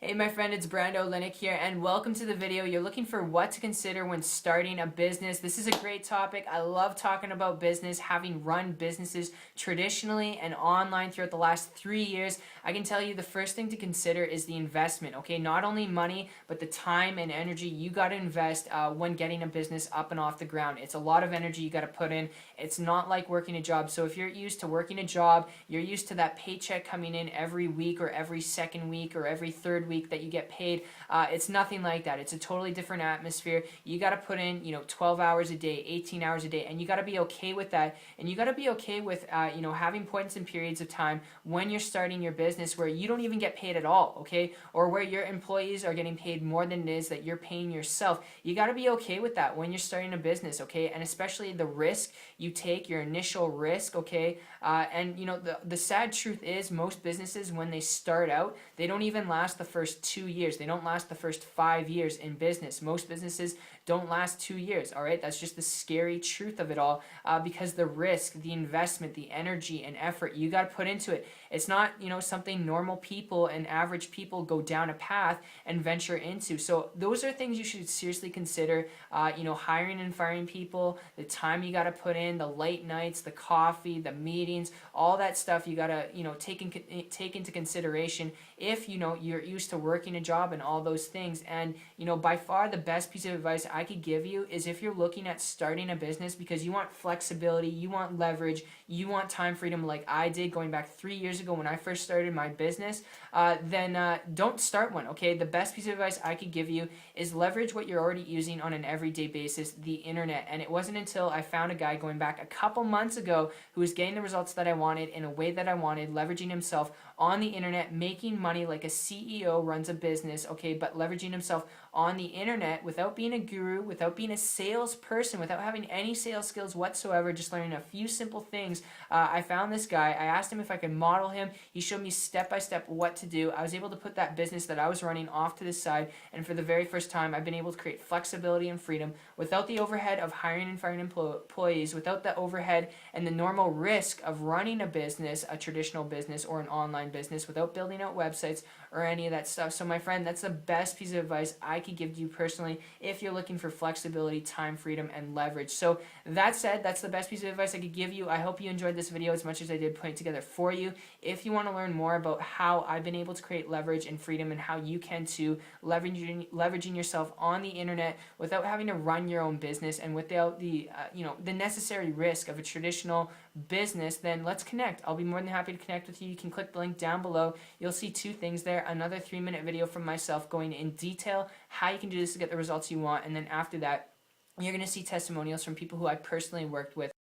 Hey my friend, it's Brando Linick here and welcome to the video. You're looking for what to consider when starting a business. This is a great topic. I love talking about business, having run businesses traditionally and online throughout the last 3 years. I can tell you the first thing to consider is the investment, okay? Not only money, but the time and energy you got to invest when getting a business up and off the ground. It's a lot of energy you got to put in. It's not like working a job. So if you're used to working a job, you're used to that paycheck coming in every week or every second week or every third week that you get paid. It's nothing like that. It's a totally different atmosphere. You got to put in, 12 hours a day, 18 hours a day, and you got to be okay with that. And you got to be okay with, having points and periods of time when you're starting your business where you don't even get paid at all, okay? Or where your employees are getting paid more than it is that you're paying yourself. You got to be okay with that when you're starting a business, okay? And especially the risk you take, your initial risk, okay? The sad truth is most businesses, when they start out, they don't even last the first 2 years. They don't last the first 5 years in business. Most businesses don't last 2 years, all right? That's just the scary truth of it all because the risk, the investment, the energy and effort you got to put into it. It's not, something normal people and average people go down a path and venture into. So those are things you should seriously consider, hiring and firing people, the time you got to put in, the late nights, the coffee, the meetings, all that stuff you got to, take into consideration if, you're used to working a job and all those things. And, by far the best piece of advice I could give you is if you're looking at starting a business because you want flexibility, you want leverage, you want time freedom like I did going back 3 years ago when I first started my business, then don't start one, okay? The best piece of advice I could give you is leverage what you're already using on an everyday basis, the internet. And it wasn't until I found a guy going back a couple months ago who was getting the results that I wanted in a way that I wanted, leveraging himself on the internet, making money like a CEO runs a business, okay, but leveraging himself on the internet without being a guru, without being a salesperson, without having any sales skills whatsoever, just learning a few simple things. I found this guy. I asked him if I could model him. He showed me step by step what to do. I was able to put that business that I was running off to the side, and for the very first time, I've been able to create flexibility and freedom without the overhead of hiring and firing employees, without the overhead and the normal risk of running a business, a traditional business or an online business, without building out websites or any of that stuff. So my friend, that's the best piece of advice I could give to you personally if you're looking for flexibility, time freedom, and leverage. So that said, that's the best piece of advice I could give you. I hope you enjoyed this video as much as I did putting it together for you. If you want to learn more about how I've been able to create leverage and freedom and how you can too, leveraging yourself on the internet without having to run your own business and without the the necessary risk of a traditional business, then let's connect. I'll be more than happy to connect with you. You can click the link down below. You'll see two things there: another 3-minute video from myself going in detail how you can do this to get the results you want, and then after that you're going to see testimonials from people who I personally worked with